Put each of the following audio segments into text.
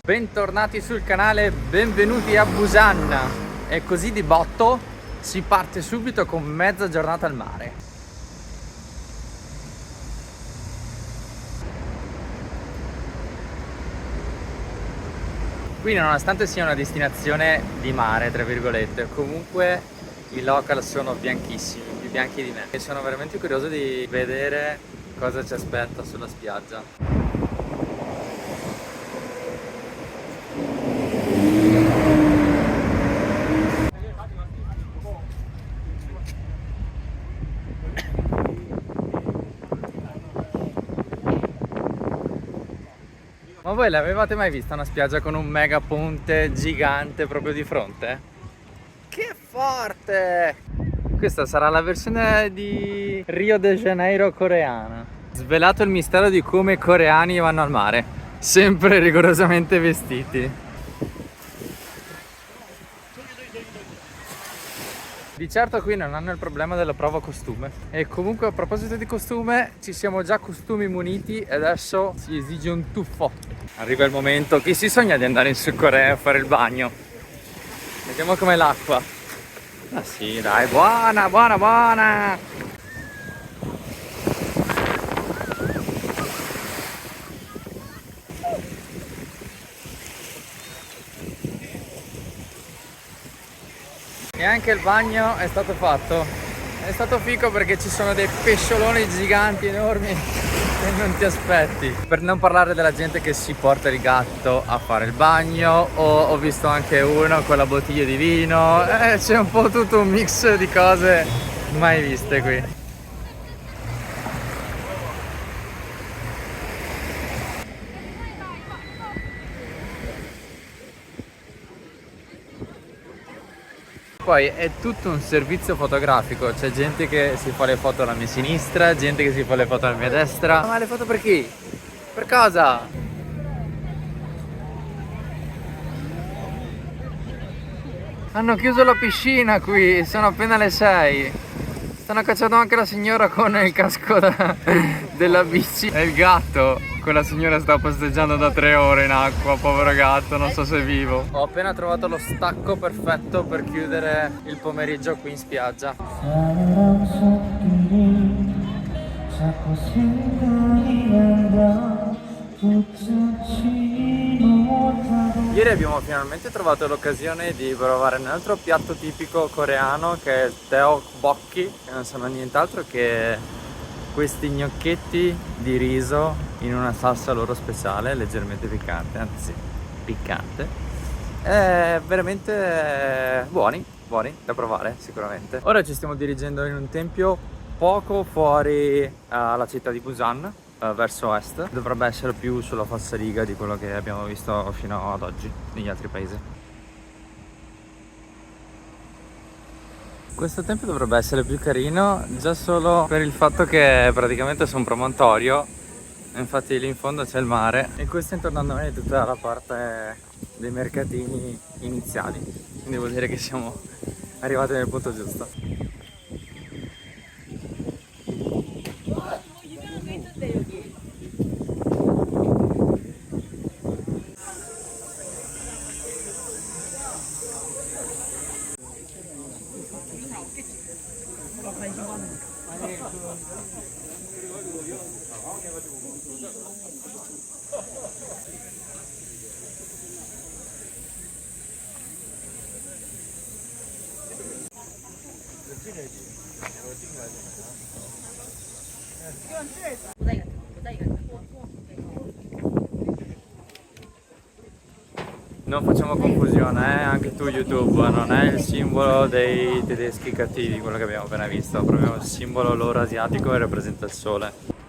Bentornati sul canale, benvenuti a Busan. E così di botto si parte subito con mezza giornata al mare. Qui, nonostante sia una destinazione di mare, tra virgolette, comunque i local sono bianchissimi, più bianchi di me. E sono veramente curioso di vedere cosa ci aspetta sulla spiaggia. Ma voi l'avevate mai vista una spiaggia con un mega ponte gigante proprio di fronte? Che forte! Questa sarà la versione di Rio de Janeiro coreana. Svelato il mistero di come i coreani vanno al mare, sempre rigorosamente vestiti. Di certo qui non hanno il problema della prova costume. E comunque, a proposito di costume, ci siamo già costumi muniti e adesso si esige un tuffo. Arriva il momento, chi si sogna di andare in Sud Corea a fare il bagno? Vediamo com'è l'acqua. Ah sì, dai, buona, buona, buona! E anche il bagno è stato fatto. È stato figo perché ci sono dei pescioloni giganti, enormi, che non ti aspetti. Per non parlare della gente che si porta il gatto a fare il bagno, o ho visto anche uno con la bottiglia di vino. C'è un po' tutto un mix di cose mai viste qui. Poi è tutto un servizio fotografico, c'è gente che si fa le foto alla mia sinistra, gente che si fa le foto alla mia destra. Ma le foto per chi? Per cosa? Hanno chiuso la piscina qui, sono appena le 6. Stanno cacciando anche la signora con il casco della bici e il gatto. Quella signora sta posteggiando da 3 ore in acqua, povero gatto, non so se è vivo. Ho appena trovato lo stacco perfetto per chiudere il pomeriggio qui in spiaggia. Ieri abbiamo finalmente trovato l'occasione di provare un altro piatto tipico coreano, che è il tteokbokki, che non sono nient'altro che questi gnocchetti di riso in una salsa loro speciale, leggermente piccante, anzi piccante. Veramente buoni da provare sicuramente. Ora ci stiamo dirigendo in un tempio poco fuori la città di Busan, verso est. Dovrebbe essere più sulla falsariga di quello che abbiamo visto fino ad oggi negli altri paesi. Questo tempio dovrebbe essere più carino già solo per il fatto che è praticamente su un promontorio. Infatti lì in fondo c'è il mare e questo intorno a noi è tutta la parte dei mercatini iniziali, quindi vuol dire che siamo arrivati nel punto giusto. Non facciamo confusione, anche tu YouTube non è il simbolo dei tedeschi cattivi, quello che abbiamo appena visto, è proprio il simbolo loro asiatico e rappresenta il sole.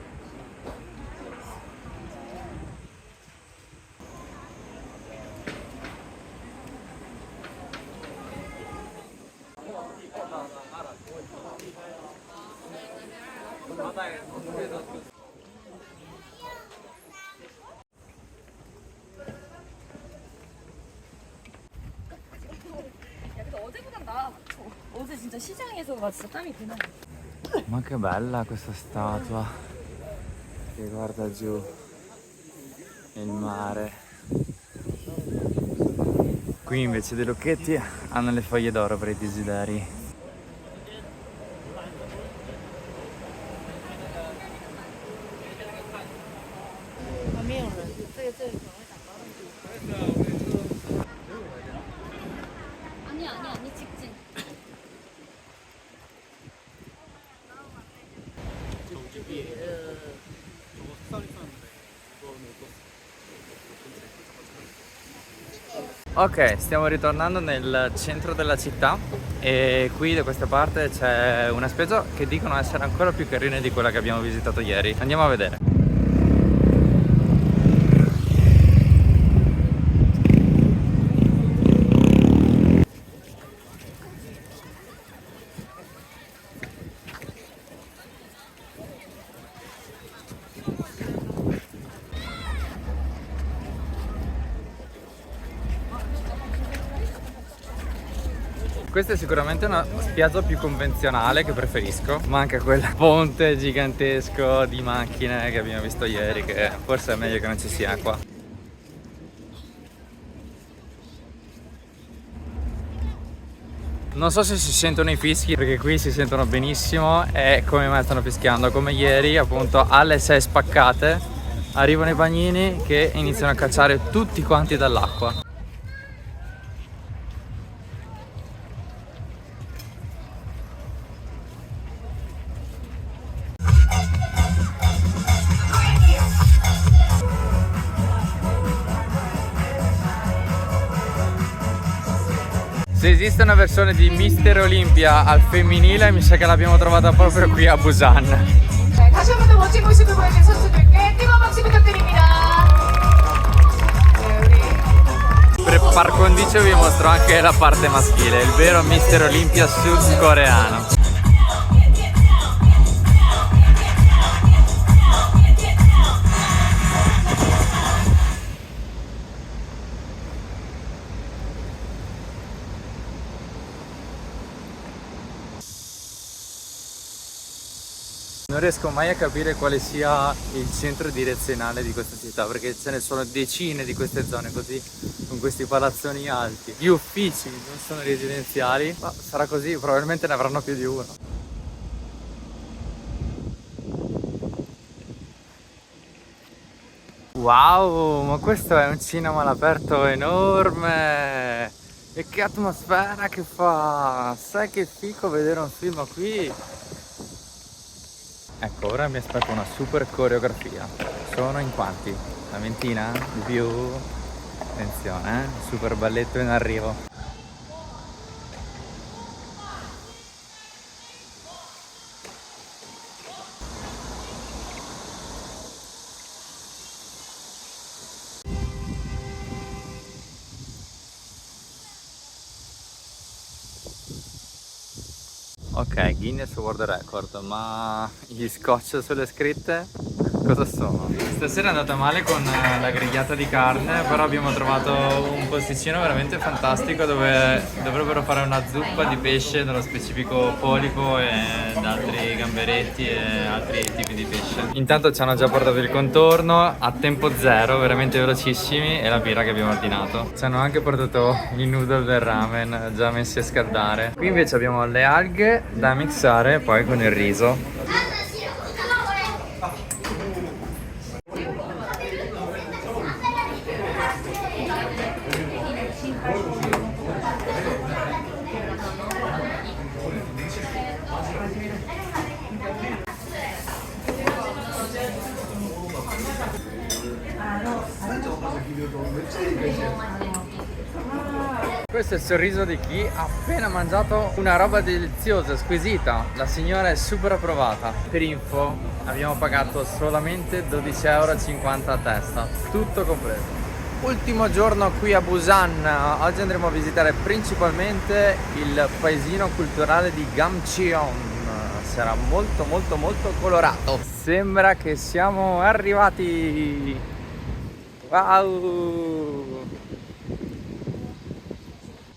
어제 진짜 시장에서 막 진짜 땀이 그날. Ma che bella questa statua che guarda giù il mare. Qui invece dei lucchetti hanno le foglie d'oro per i desideri. 아니 직진. Ok, stiamo ritornando nel centro della città e qui da questa parte c'è una spiaggia che dicono essere ancora più carina di quella che abbiamo visitato ieri. Andiamo a vedere. Questa è sicuramente una spiaggia più convenzionale che preferisco, manca quel ponte gigantesco di macchine che abbiamo visto ieri, che forse è meglio che non ci sia qua. Non so se si sentono i fischi, perché qui si sentono benissimo e come mai stanno fischiando, come ieri appunto alle 6 spaccate arrivano i bagnini che iniziano a cacciare tutti quanti dall'acqua. Se esiste una versione di Mister Olympia al femminile, mi sa che l'abbiamo trovata proprio qui a Busan. 다시 한 번 더 멋진 모습을 보여준 선수들께 뜨거운 박수 부탁드립니다. Per par condicio vi mostro anche la parte maschile, il vero Mister Olympia sudcoreano. Non riesco mai a capire quale sia il centro direzionale di questa città, perché ce ne sono decine di queste zone così, con questi palazzoni alti. Gli uffici non sono residenziali, ma sarà così, probabilmente ne avranno più di uno. Wow, ma questo è un cinema all'aperto enorme! E che atmosfera che fa! Sai che fico vedere un film qui? Ecco, ora mi aspetto una super coreografia. Sono in quanti? Una ventina? Di più? Attenzione, super balletto in arrivo. Ok, Guinness World Record, ma gli scotch sulle scritte cosa sono? Stasera è andata male con la grigliata di carne, però abbiamo trovato un posticino veramente fantastico dove dovrebbero fare una zuppa di pesce, nello specifico polipo e altri gamberetti e altri tipi di pesce. Intanto ci hanno già portato il contorno a tempo zero, veramente velocissimi, e la birra che abbiamo ordinato. Ci hanno anche portato i noodle del ramen già messi a scaldare. Qui invece abbiamo le alghe da mixare poi con il riso. Questo è il sorriso di chi ha appena mangiato una roba deliziosa, squisita. La signora è super approvata. Per info abbiamo pagato solamente 12,50 € a testa, tutto completo. Ultimo giorno qui a Busan. Oggi andremo a visitare principalmente il paesino culturale di Gamcheon. Sarà molto molto molto colorato. Sembra che siamo arrivati. Wow!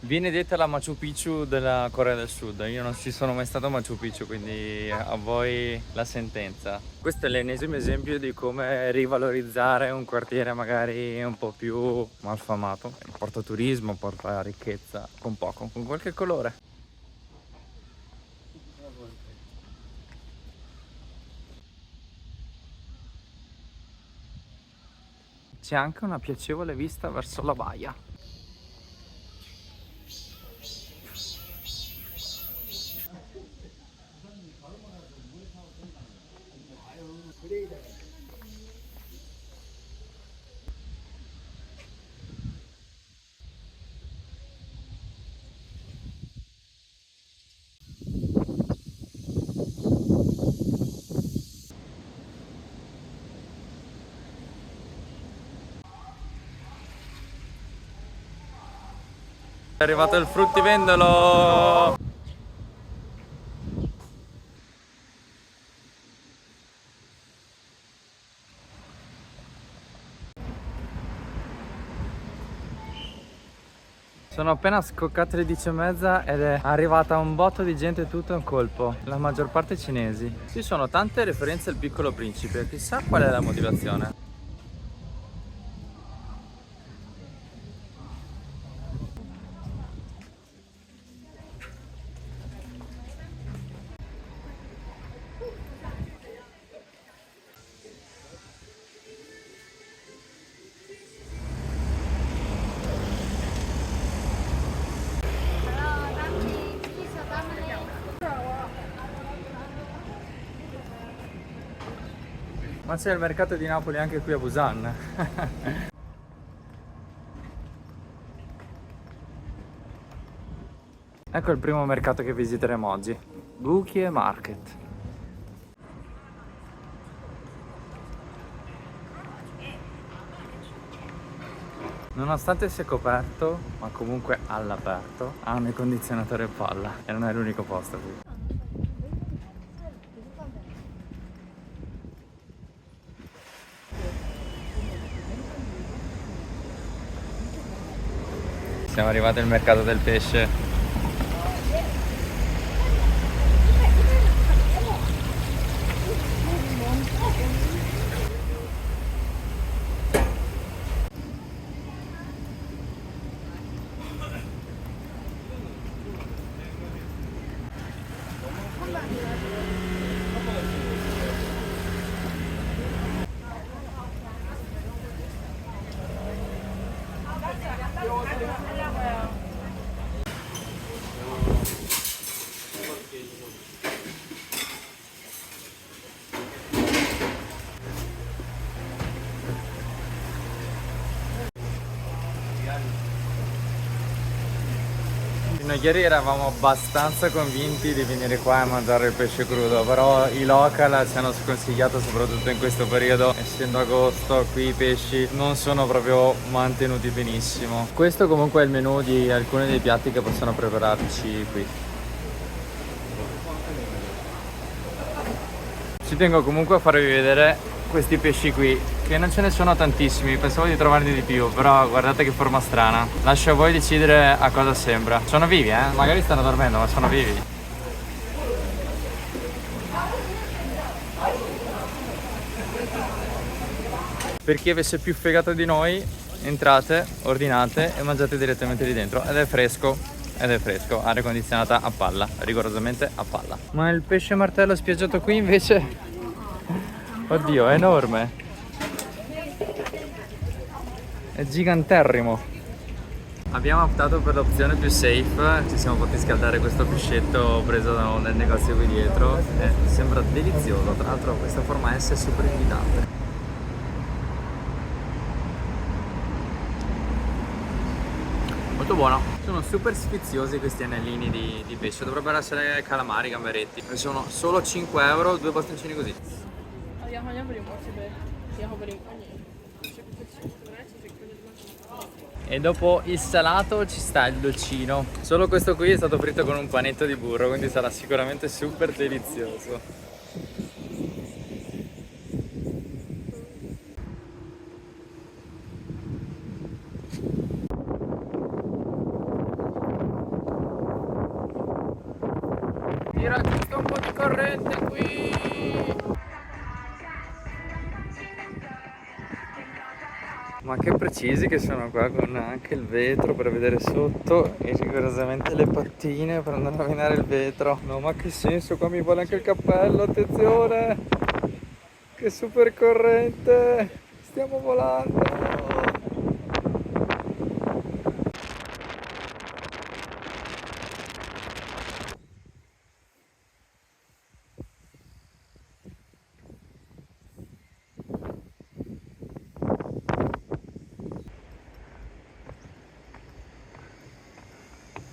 Viene detta la Machu Picchu della Corea del Sud. Io non ci sono mai stato a Machu Picchu, quindi a voi la sentenza. Questo è l'ennesimo esempio di come rivalorizzare un quartiere magari un po' più malfamato. Porta turismo, porta ricchezza, con poco, con qualche colore. C'è anche una piacevole vista verso la baia. È arrivato il fruttivendolo! Sono appena scoccate le 10:30 ed è arrivata un botto di gente tutto in colpo, la maggior parte cinesi. Ci sono tante referenze al Piccolo Principe, chissà qual è la motivazione. Ma c'è il mercato di Napoli anche qui a Busan. Ecco il primo mercato che visiteremo oggi, Bukie Market. Nonostante sia coperto, ma comunque all'aperto, hanno i condizionatori a palla e non è l'unico posto qui. Siamo arrivati al mercato del pesce. Noi ieri eravamo abbastanza convinti di venire qua a mangiare il pesce crudo, però i local ci hanno sconsigliato, soprattutto in questo periodo, essendo agosto, qui i pesci non sono proprio mantenuti benissimo. Questo comunque è il menù di alcuni dei piatti che possono prepararci qui. Ci tengo comunque a farvi vedere questi pesci qui, che non ce ne sono tantissimi, pensavo di trovarne di più, però guardate che forma strana. Lascio a voi decidere a cosa sembra. Sono vivi, magari stanno dormendo, ma sono vivi. Per chi avesse più fegato di noi, entrate, ordinate e mangiate direttamente lì dentro. Ed è fresco, aria condizionata a palla, rigorosamente a palla. Ma il pesce martello spiaggiato qui invece, oddio, è enorme. È giganterrimo. Abbiamo optato per l'opzione più safe, ci siamo fatti scaldare questo pescetto preso nel negozio qui dietro. Sembra delizioso, tra l'altro questa forma S è super invitante. Molto buono. Sono super sfiziosi questi anellini di pesce, dovrebbero essere calamari, gamberetti. E sono solo 5 euro, due bastoncini così. E dopo il salato ci sta il dolcino. Solo questo qui è stato fritto con un panetto di burro, quindi sarà sicuramente super delizioso. po' di corrente qui. Ma che precisi che sono qua, con anche il vetro per vedere sotto e rigorosamente le pattine per non rovinare il vetro. No, ma che senso, qua mi vuole anche il cappello, attenzione! Che super corrente! Stiamo volando!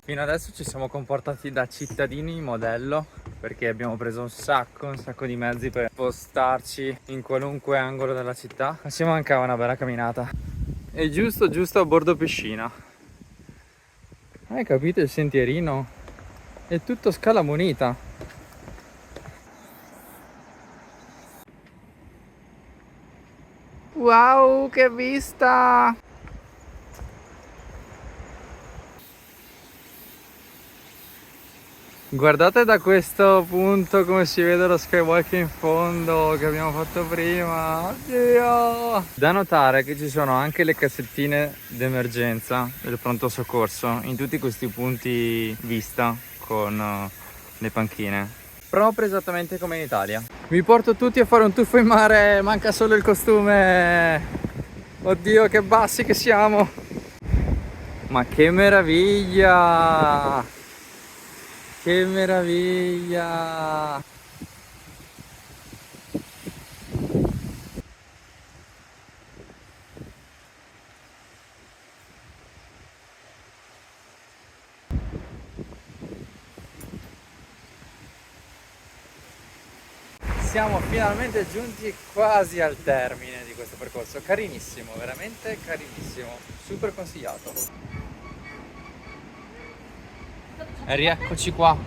Fino adesso ci siamo comportati da cittadini modello, perché abbiamo preso un sacco di mezzi per spostarci in qualunque angolo della città, ma ci mancava una bella camminata. E giusto a bordo piscina. Hai capito il sentierino? È tutto scala munita. Wow, che vista! Guardate da questo punto come si vede lo skywalk in fondo che abbiamo fatto prima. Oddio! Da notare che ci sono anche le cassettine d'emergenza del pronto soccorso in tutti questi punti vista con le panchine. Proprio esattamente come in Italia. Vi porto tutti a fare un tuffo in mare, manca solo il costume. Oddio, che bassi che siamo! Ma che meraviglia! Che meraviglia! Siamo finalmente giunti quasi al termine di questo percorso. Carinissimo, veramente carinissimo, super consigliato. E rieccoci qua,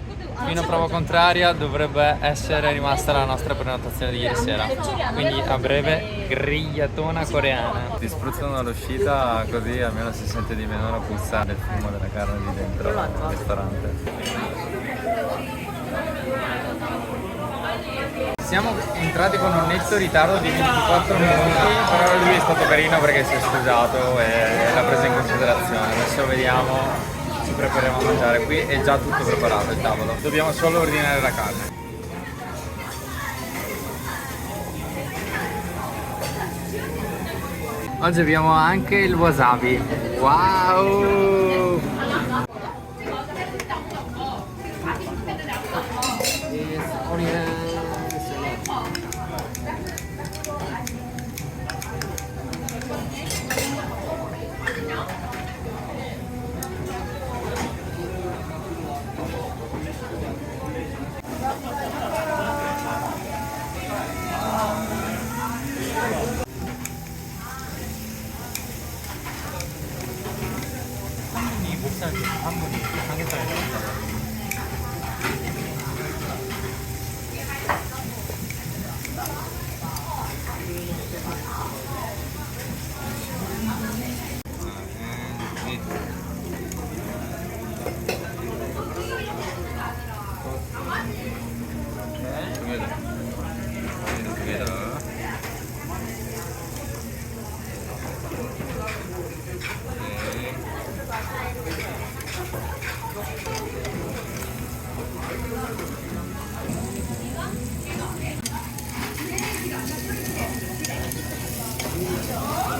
fino a prova contraria dovrebbe essere rimasta la nostra prenotazione di ieri sera, quindi a breve grigliatona coreana. Ti spruzzano all'uscita così almeno si sente di meno la puzza del fumo della carne di dentro il ristorante. Siamo entrati con un netto ritardo di 24 minuti, però lui è stato carino perché si è scusato e l'ha preso in considerazione. Adesso vediamo. Ci prepariamo a mangiare, qui è già tutto preparato il tavolo, dobbiamo solo ordinare la carne. Oggi abbiamo anche il wasabi. Wow!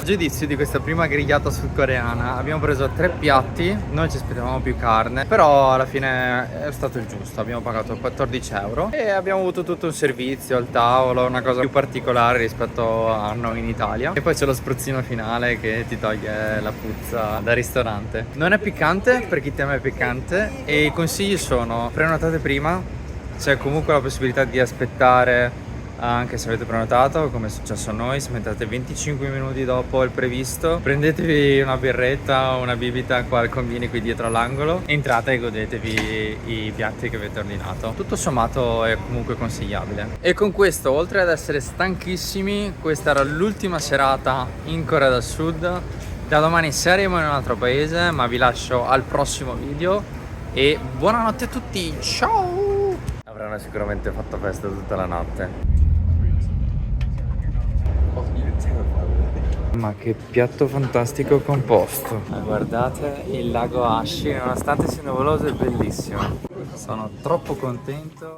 Giudizio di questa prima grigliata sudcoreana, abbiamo preso 3 piatti, noi ci aspettavamo più carne, però alla fine è stato il giusto, abbiamo pagato 14 euro e abbiamo avuto tutto un servizio al tavolo, una cosa più particolare rispetto a noi in Italia, e poi c'è lo spruzzino finale che ti toglie la puzza da ristorante. Non è piccante per chi teme piccante e i consigli sono: prenotate prima, c'è comunque la possibilità di aspettare anche se avete prenotato, come è successo a noi. Se mettate 25 minuti dopo il previsto, prendetevi una birretta o una bibita qua al combini qui dietro all'angolo, entrate e godetevi i piatti che avete ordinato. Tutto sommato è comunque consigliabile. E con questo, oltre ad essere stanchissimi, questa era l'ultima serata in Corea del Sud. Da domani saremo in un altro paese, ma vi lascio al prossimo video e buonanotte a tutti, ciao! Avranno sicuramente fatto festa tutta la notte. Ma che piatto fantastico composto. Guardate il lago Ashi, nonostante sia nuvoloso è bellissimo. Sono troppo contento.